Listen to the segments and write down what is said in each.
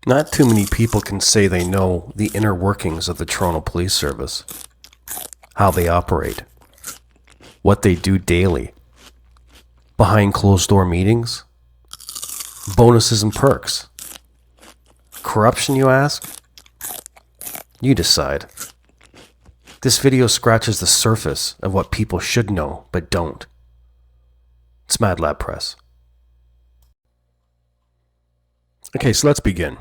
Not too many people can say they know the inner workings of the Toronto Police Service, how they operate, what they do daily, behind closed door meetings, bonuses and perks. Corruption, you ask? You decide. This video scratches the surface of what people should know but don't. It's Mad Lab Press. Okay, so let's begin.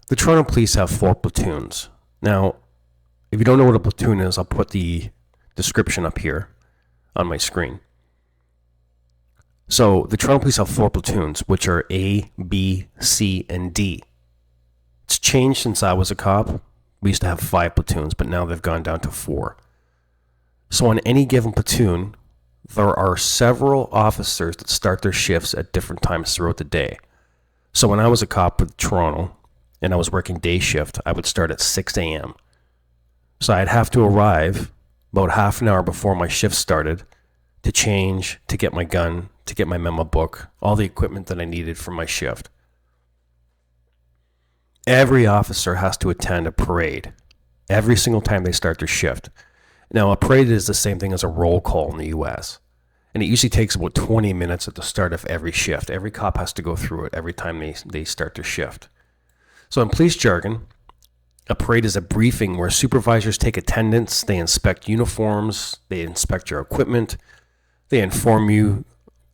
The Toronto Police have 4 platoons. Now, if you don't know what a platoon is, I'll put the description up here on my screen. So, the Toronto Police have 4 platoons, which are A, B, C, and D. It's changed since I was a cop. We used to have 5 platoons, but now they've gone down to 4. So on any given platoon, there are several officers that start their shifts at different times throughout the day. So when I was a cop with Toronto, and I was working day shift, I would start at 6 a.m. So I'd have to arrive about half an hour before my shift started to change, to get my gun, to get my memo book, all the equipment that I needed for my shift. Every officer has to attend a parade every single time they start their shift. Now, a parade is the same thing as a roll call in the U.S., and it usually takes about 20 minutes at the start of every shift. Every cop has to go through it every time they start their shift. So in police jargon, a parade is a briefing where supervisors take attendance, they inspect uniforms, they inspect your equipment, they inform you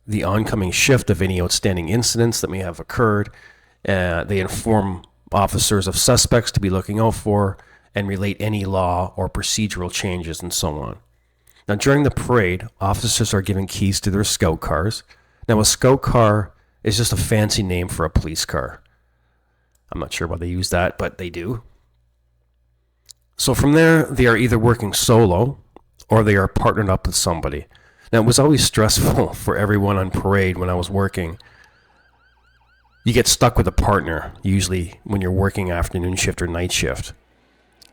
the oncoming shift of any outstanding incidents that may have occurred, they inform officers of suspects to be looking out for, and relate any law or procedural changes and so on. Now during the parade, officers are given keys to their scout cars. Now a scout car is just a fancy name for a police car. I'm not sure why they use that, but they do. So from there, they are either working solo or they are partnered up with somebody. Now it was always stressful for everyone on parade when I was working. You get stuck with a partner, usually when you're working afternoon shift or night shift.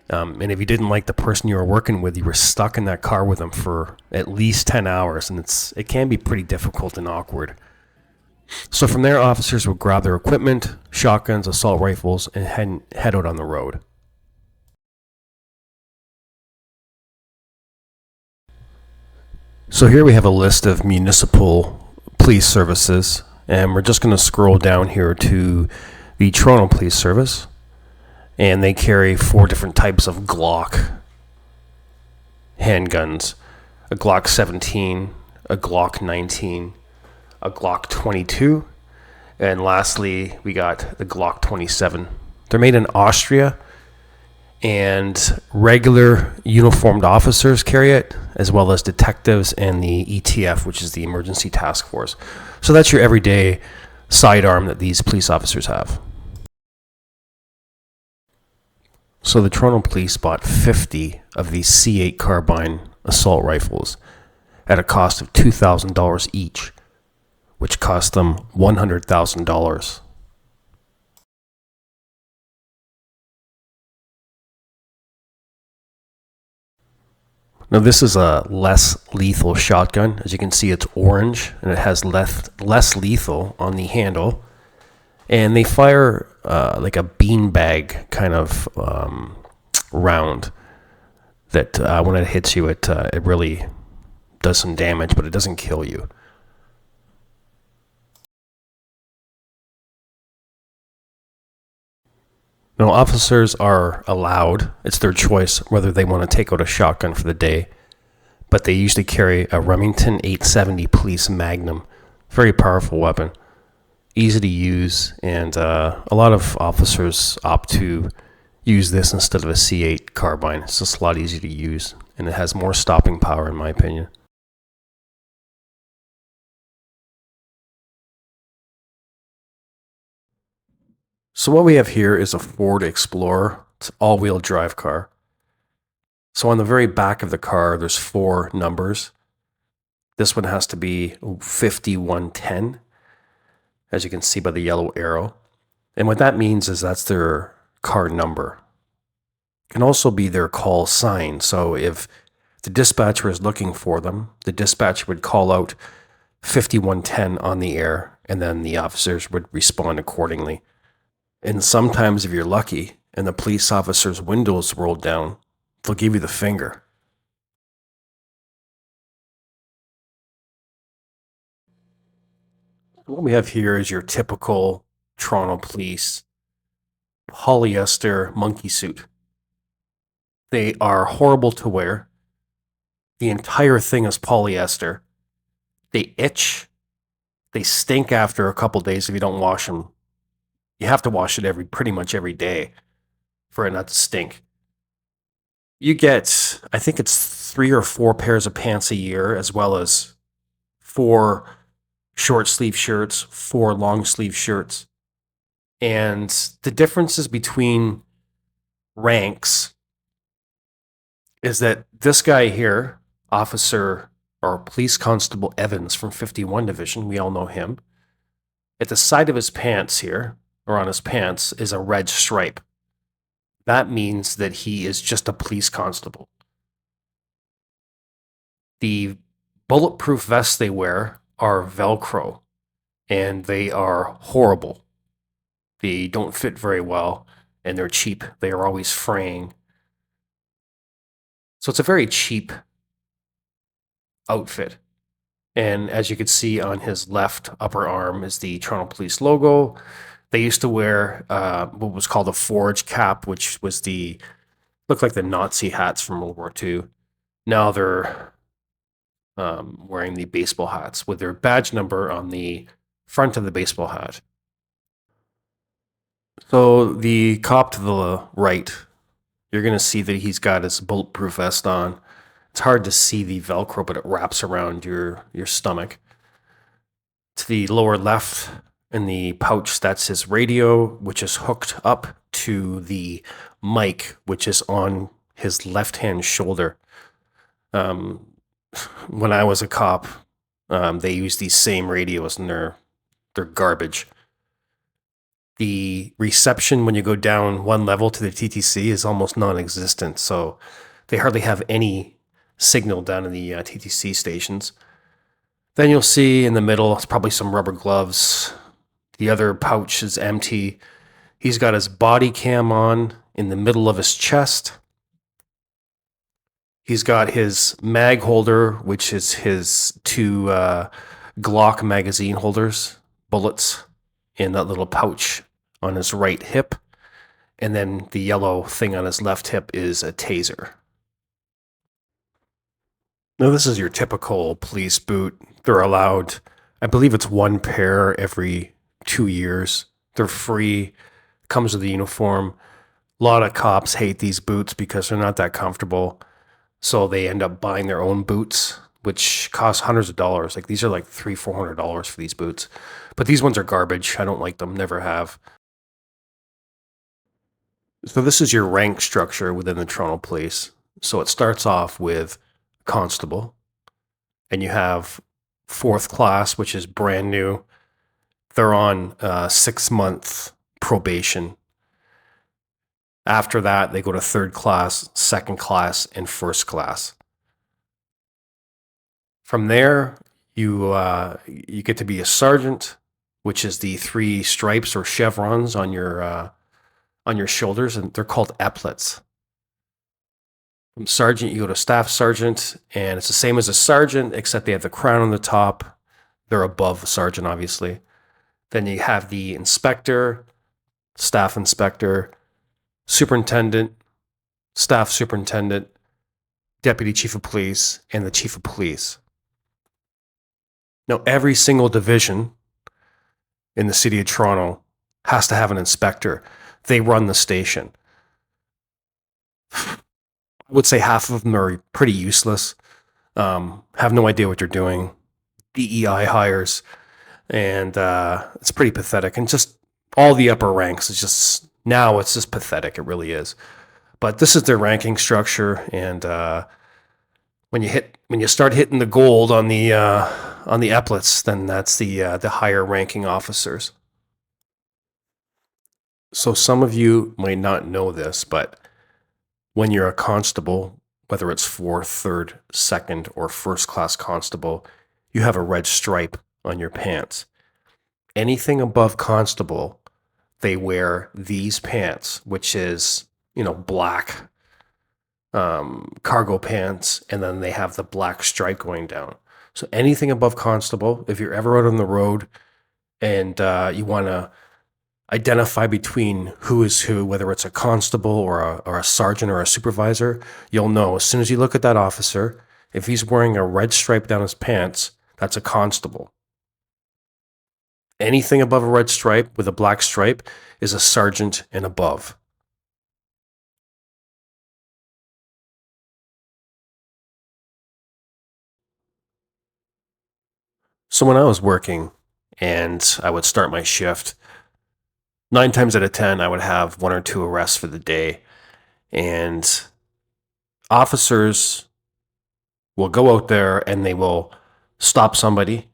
And if you didn't like the person you were working with, you were stuck in that car with them for at least 10 hours, and it can be pretty difficult and awkward. So from there, officers would grab their equipment, shotguns, assault rifles, and head out on the road. So here we have a list of municipal police services, and we're just going to scroll down here to the Toronto Police Service, and they carry 4 different types of Glock handguns: a Glock 17, a Glock 19, a Glock 22, and lastly, we got the Glock 27. They're made in Austria, and regular uniformed officers carry it, as well as detectives and the ETF, which is the Emergency Task Force. So that's your everyday sidearm that these police officers have. So the Toronto Police bought 50 of these C8 carbine assault rifles at a cost of $2,000 each, which cost them $100,000. Now this is a less lethal shotgun. As you can see, it's orange and it has less lethal on the handle. And they fire like a beanbag kind of round that when it hits you, it really does some damage, but it doesn't kill you. Now, officers are allowed, it's their choice whether they want to take out a shotgun for the day, but they usually carry a Remington 870 Police Magnum. Very powerful weapon, easy to use, and a lot of officers opt to use this instead of a C8 carbine. It's just a lot easier to use, and it has more stopping power in my opinion. So what we have here is a Ford Explorer. It's an all-wheel drive car. So on the very back of the car, there's 4 numbers. This one has to be 5110, as you can see by the yellow arrow. And what that means is that's their car number. It can also be their call sign. So if the dispatcher is looking for them, the dispatcher would call out 5110 on the air, and then the officers would respond accordingly. And sometimes, if you're lucky and the police officer's windows rolled down, they'll give you the finger. What we have here is your typical Toronto police polyester monkey suit. They are horrible to wear. The entire thing is polyester. They itch. They stink after a couple days if you don't wash them. You have to wash it pretty much every day for it not to stink. You get, I think it's 3 or 4 pairs of pants a year, as well as 4 short sleeve shirts, 4 long sleeve shirts. And the differences between ranks is that this guy here, Officer or Police Constable Evans from 51 Division, we all know him. At the side of his pants here, or on his pants, is a red stripe. That means that he is just a police constable. The bulletproof vests they wear are Velcro, and they are horrible. They don't fit very well, and they're cheap. They are always fraying. So it's a very cheap outfit. And as you can see on his left upper arm is the Toronto Police logo. They used to wear what was called a forage cap, which was looked like the Nazi hats from World War II. Now they're wearing the baseball hats with their badge number on the front of the baseball hat. So the cop to the right, you're going to see that he's got his bulletproof vest on. It's hard to see the Velcro, but it wraps around your stomach. To the lower left in the pouch, that's his radio, which is hooked up to the mic, which is on his left-hand shoulder. When I was a cop, they used these same radios, and they're garbage. The reception when you go down one level to the TTC is almost non-existent, so they hardly have any signal down in the TTC stations. Then you'll see in the middle, it's probably some rubber gloves. The other pouch is empty. He's got his body cam on in the middle of his chest. He's got his mag holder, which is his 2 Glock magazine holders, bullets, in that little pouch on his right hip. And then the yellow thing on his left hip is a taser. Now, this is your typical police boot. They're allowed, I believe it's 1 pair every 2 years. They're free, comes with the uniform. A lot of cops hate these boots because they're not that comfortable. So they end up buying their own boots, which cost hundreds of dollars. Like these are like $300-$400 for these boots. But these ones are garbage. I don't like them, never have. So this is your rank structure within the Toronto Police. So it starts off with constable, and you have 4th class, which is brand new. They're on 6-month probation. After that, they go to 3rd class, 2nd class, and 1st class. From there, you get to be a sergeant, which is the 3 stripes or chevrons on your shoulders, and they're called epaulets. From sergeant, you go to staff sergeant, and it's the same as a sergeant, except they have the crown on the top. They're above the sergeant, obviously. Then you have the inspector, staff inspector, superintendent, staff superintendent, deputy chief of police, and the chief of police. Now, every single division in the city of Toronto has to have an inspector. They run the station. I would say half of them are pretty useless, have no idea what they're doing, DEI hires, and it's pretty pathetic. And just all the upper ranks is just, now it's just pathetic. It really is. But this is their ranking structure, and when you start hitting the gold on the epaulets, then that's the higher ranking officers. So some of you might not know this, but when you're a constable, whether it's 4th, 3rd, 2nd, or 1st class constable, you have a red stripe on your pants. Anything above constable, they wear these pants, which is, black cargo pants, and then they have the black stripe going down. So anything above constable, if you're ever out on the road and you want to identify between who is who, whether it's a constable or a sergeant or a supervisor, you'll know as soon as you look at that officer, if he's wearing a red stripe down his pants, that's a constable. Anything above a red stripe with a black stripe is a sergeant and above. So when I was working and I would start my shift, 9 times out of 10, I would have 1 or 2 arrests for the day. And officers will go out there and they will stop somebody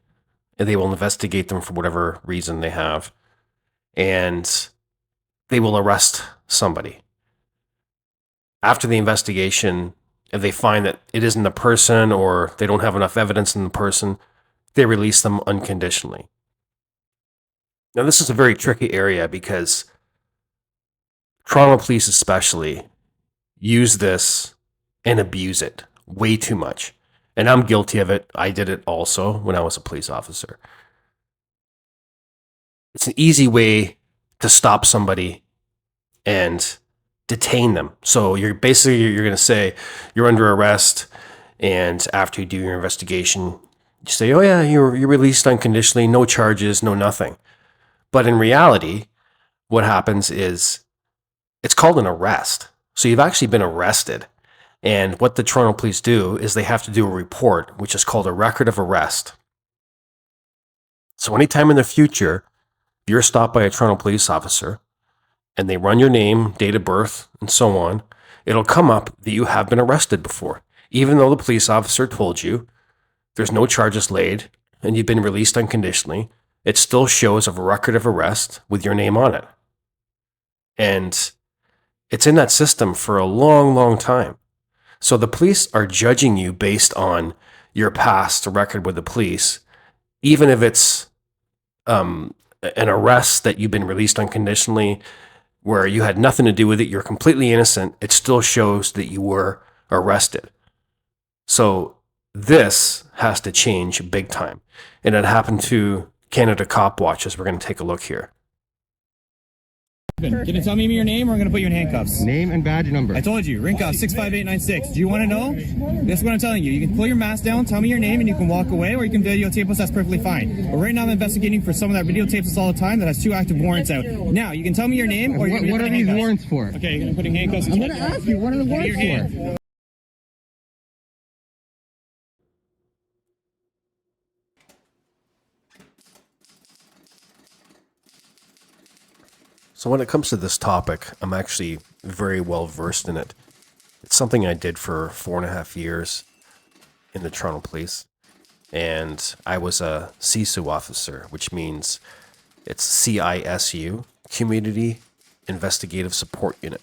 and they will investigate them for whatever reason they have. And they will arrest somebody. After the investigation, if they find that it isn't a person or they don't have enough evidence in the person, they release them unconditionally. Now, this is a very tricky area because Toronto police especially use this and abuse it way too much. And I'm guilty of it. I did it also when I was a police officer. It's an easy way to stop somebody and detain them. So you're going to say you're under arrest, and after you do your investigation, you say, oh yeah, you're released unconditionally, no charges, no nothing. But in reality, what happens is it's called an arrest. So you've actually been arrested. And what the Toronto police do is they have to do a report, which is called a record of arrest. So anytime in the future, if you're stopped by a Toronto police officer and they run your name, date of birth, and so on, it'll come up that you have been arrested before. Even though the police officer told you there's no charges laid and you've been released unconditionally, it still shows a record of arrest with your name on it. And it's in that system for a long, long time. So the police are judging you based on your past record with the police, even if it's an arrest that you've been released unconditionally, where you had nothing to do with it, you're completely innocent, it still shows that you were arrested. So this has to change big time. And it happened to Canada Cop Watch, as we're going to take a look here. Can you tell me your name or I'm going to put you in handcuffs? Name and badge number. I told you, ring cuff 65896. Do you want to know? That's what I'm telling you. You can pull your mask down, tell me your name, and you can walk away, or you can videotape us. That's perfectly fine. But right now I'm investigating for someone that videotapes us all the time that has 2 active warrants out. Now, you can tell me your name, or you're going to What are these handcuffs. warrants for? Okay, you're going to put in handcuffs. I'm going to ask you, what are the warrants for? So when it comes to this topic, I'm actually very well versed in it. It's something I did for 4.5 years in the Toronto Police. And I was a CISU officer, which means it's CISU, Community Investigative Support Unit.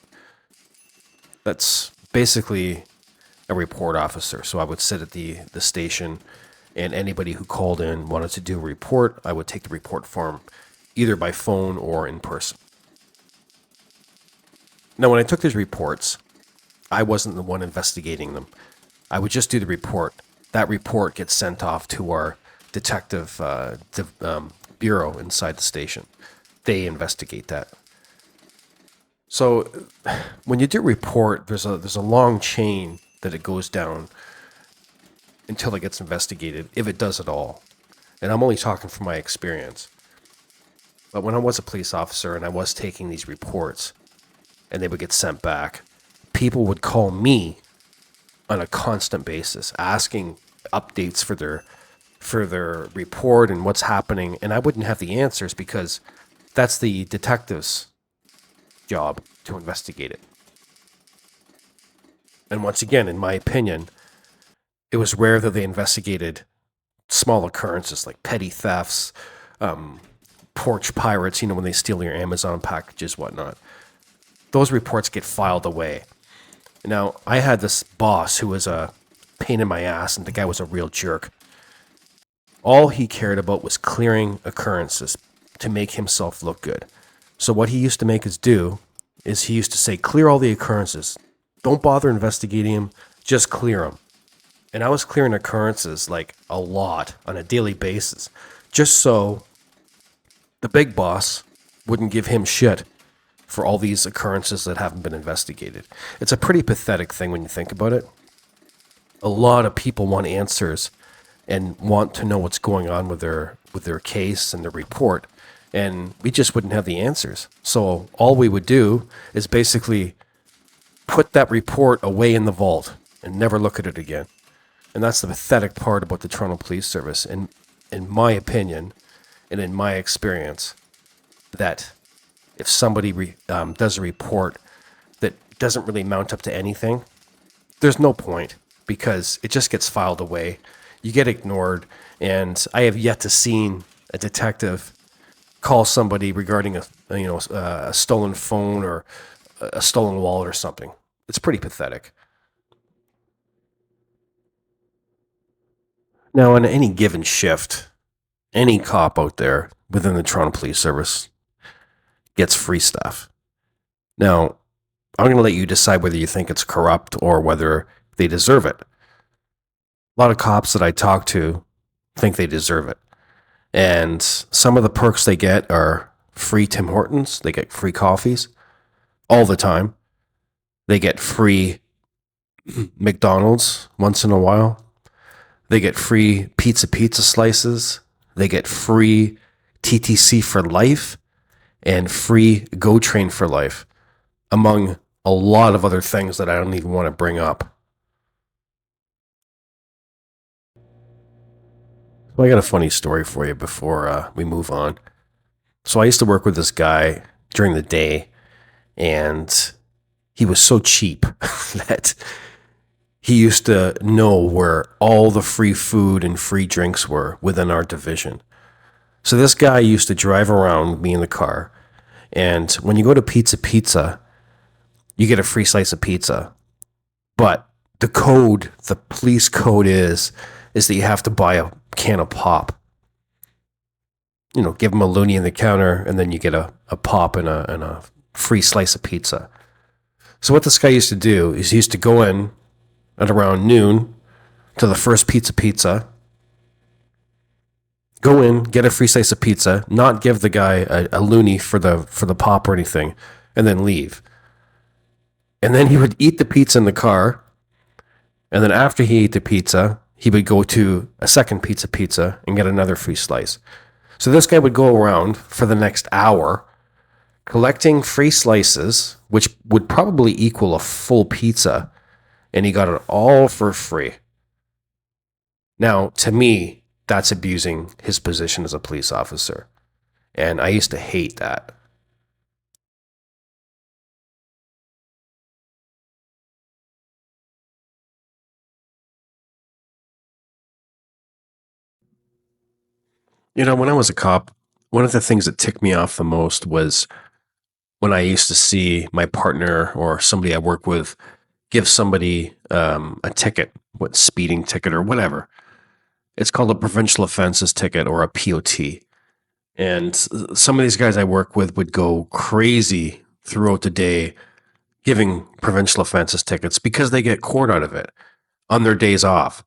That's basically a report officer. So I would sit at the station, and anybody who called in wanted to do a report, I would take the report form either by phone or in person. Now, when I took these reports, I wasn't the one investigating them. I would just do the report. That report gets sent off to our detective bureau inside the station. They investigate that. So when you do a report, there's a long chain that it goes down until it gets investigated, if it does at all. And I'm only talking from my experience. But when I was a police officer and I was taking these reports, and they would get sent back, people would call me on a constant basis, asking updates for their report and what's happening, and I wouldn't have the answers because that's the detective's job to investigate it. And once again, in my opinion, it was rare that they investigated small occurrences like petty thefts, porch pirates, when they steal your Amazon packages, whatnot. Those reports get filed away. Now, I had this boss who was a pain in my ass, and the guy was a real jerk. All he cared about was clearing occurrences to make himself look good. So what he used to make us do is he used to say, clear all the occurrences. Don't bother investigating them, just clear them. And I was clearing occurrences like a lot on a daily basis, just so the big boss wouldn't give him shit for all these occurrences that haven't been investigated. It's a pretty pathetic thing when you think about it. A lot of people want answers and want to know what's going on with their case and their report, and we just wouldn't have the answers. So all we would do is basically put that report away in the vault and never look at it again. And that's the pathetic part about the Toronto Police Service, in my opinion, and in my experience, that if somebody does a report that doesn't really mount up to anything, there's no point because it just gets filed away. You get ignored, and I have yet to see a detective call somebody regarding a stolen phone or a stolen wallet or something. It's pretty pathetic. Now, on any given shift, any cop out there within the Toronto Police Service gets free stuff. Now, I'm going to let you decide whether you think it's corrupt or whether they deserve it. A lot of cops that I talk to think they deserve it. And some of the perks they get are free Tim Hortons. They get free coffees all the time. They get free McDonald's once in a while. They get free pizza slices. They get free TTC for life and free GO Train for life, among a lot of other things that I don't even want to bring up. So I got a funny story for you before we move on. So I used to work with this guy during the day, and he was so cheap that he used to know where all the free food and free drinks were within our division. So this guy used to drive around with me in the car, and when you go to Pizza, you get a free slice of pizza. But the police code is that you have to buy a can of pop. You know, give them a loonie in the counter, and then you get a pop and a free slice of pizza. So what this guy used to do is he used to go in at around noon to the first pizza, go in, get a free slice of pizza, not give the guy a loonie for the pop or anything, and then leave. And then he would eat the pizza in the car, and then after he ate the pizza, he would go to a second pizza and get another free slice. So this guy would go around for the next hour collecting free slices, which would probably equal a full pizza, and he got it all for free. Now, to me, that's abusing his position as a police officer, and I used to hate that. You know, when I was a cop, one of the things that ticked me off the most was when I used to see my partner or somebody I work with give somebody a ticket, what speeding ticket or whatever. It's called a Provincial Offenses ticket or a POT. And some of these guys I work with would go crazy throughout the day giving provincial offenses tickets because they get court out of it on their days off.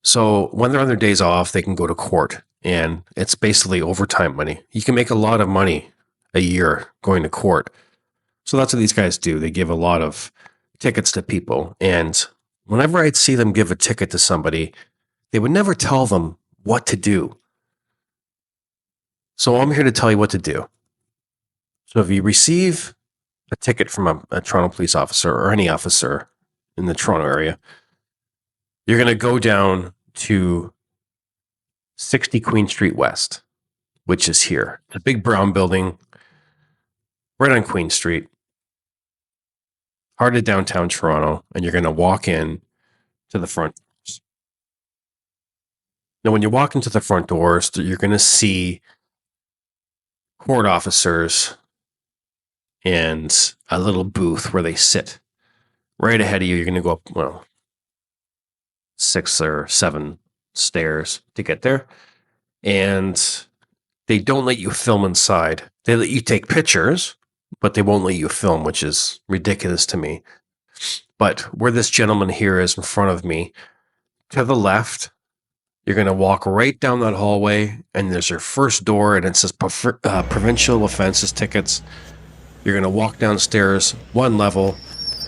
So when they're on their days off, they can go to court, and it's basically overtime money. You can make a lot of money a year going to court. So that's what these guys do. They give a lot of tickets to people. And whenever I'd see them give a ticket to somebody, they would never tell them what to do. So I'm here to tell you what to do. So if you receive a ticket from a Toronto police officer or any officer in the Toronto area, you're going to go down to 60 Queen Street West, which is here. It's a big brown building right on Queen Street, heart of downtown Toronto, and you're going to walk in to the front doors. Now, when you walk into the front doors, you're going to see court officers and a little booth where they sit. Right ahead of you, you're going to go up, 6 or 7 stairs to get there. And They don't let you film inside. They let you take pictures, but they won't let you film, which is ridiculous to me. But where this gentleman here is in front of me, to the left, you're going to walk right down that hallway, and there's your first door, and it says Provincial Offenses tickets. You're going to walk downstairs one level,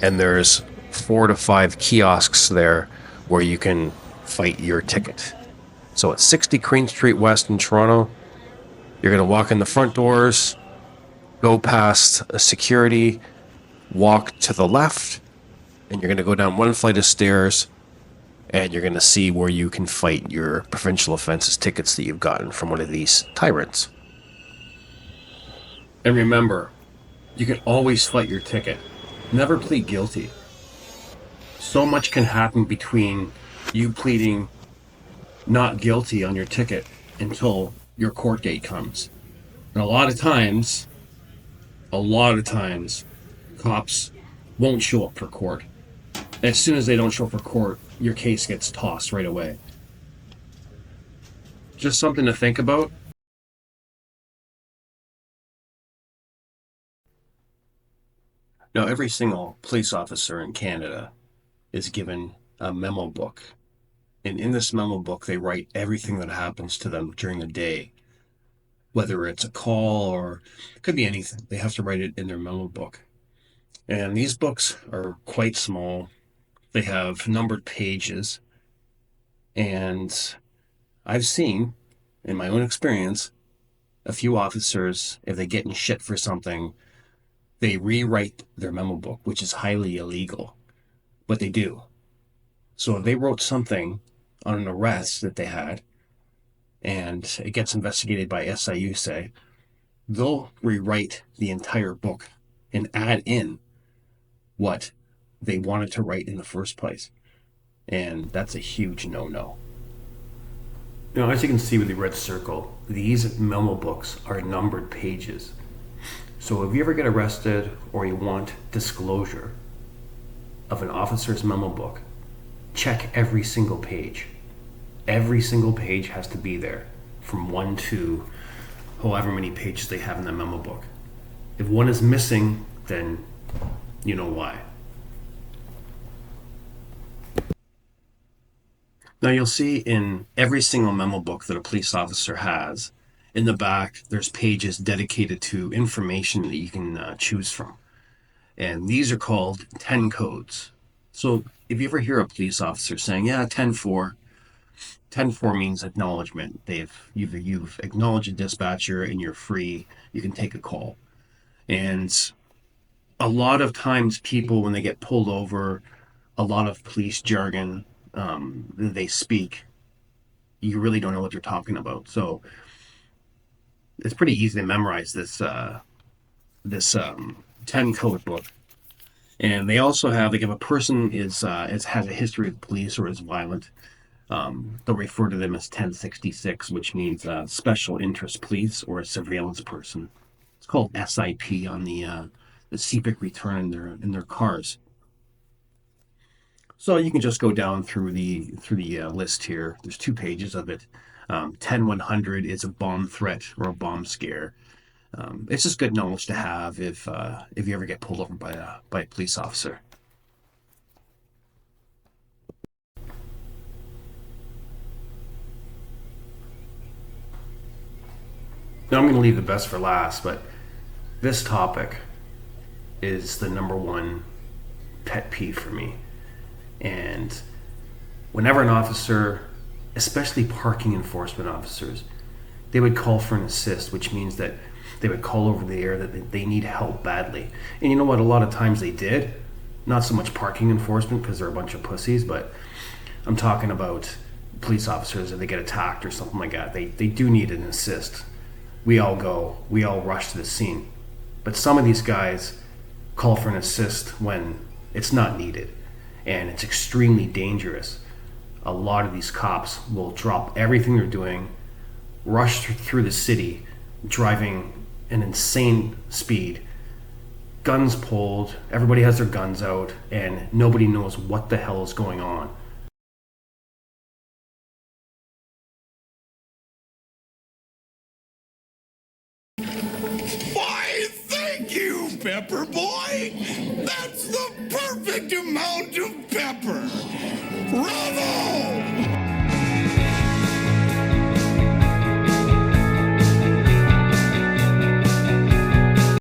and there's 4 to 5 kiosks there where you can fight your ticket. So at 60 Queen Street West in Toronto, you're going to walk in the front doors, go past security, walk to the left, and you're going to go down one flight of stairs, and you're going to see where you can fight your Provincial Offenses tickets that you've gotten from one of these tyrants. And remember, you can always fight your ticket. Never plead guilty. So much can happen between you pleading not guilty on your ticket until your court date comes. And a lot of times, cops won't show up for court. As soon as they don't show up for court, your case gets tossed right away. Just something to think about. Now, every single police officer in Canada is given a memo book. And in this memo book, they write everything that happens to them during the day. Whether it's a call or it could be anything. They have to write it in their memo book. And these books are quite small. They have numbered pages. And I've seen, in my own experience, a few officers, if they get in shit for something, they rewrite their memo book, which is highly illegal. But they do. So if they wrote something on an arrest that they had, and it gets investigated by SIU, say, they'll rewrite the entire book and add in what they wanted to write in the first place. And that's a huge no-no. Now, as you can see with the red circle, these memo books are numbered pages. So if you ever get arrested or you want disclosure of an officer's memo book, check every single page. Every single page has to be there, from 1 to however many pages they have in the memo book. If one is missing, then you know why. Now you'll see in every single memo book that a police officer has, in the back, there's pages dedicated to information that you can choose from. And these are called 10 codes. So if you ever hear a police officer saying, yeah, 10-4, 10-4 means acknowledgement. You've acknowledged a dispatcher and you're free. You can take a call. And a lot of times people, when they get pulled over, a lot of police jargon they speak, you really don't know what they're talking about. So it's pretty easy to memorize this 10 code book. And they also have, like, if a person has a history with police or is violent, they'll refer to them as 1066, which means special interest police or a surveillance person. It's called SIP on the CPIC return in their cars. So you can just go down through the list here. There's 2 pages of it. 10-100 is a bomb threat or a bomb scare. It's just good knowledge to have if you ever get pulled over by a police officer. Now I'm going to leave the best for last, but this topic is the number one pet peeve for me. And whenever an officer, especially parking enforcement officers, they would call for an assist, which means that they would call over the air that they need help badly. And you know what? A lot of times they did. Not so much parking enforcement because they're a bunch of pussies, but I'm talking about police officers if they get attacked or something like that. They do need an assist. We all rush to the scene. But some of these guys call for an assist when it's not needed. And it's extremely dangerous. A lot of these cops will drop everything they're doing, rush through the city, driving an insane speed, guns pulled, everybody has their guns out, and nobody knows what the hell is going on. Why, thank you, Pepper Boy. That's the perfect amount of pepper. Right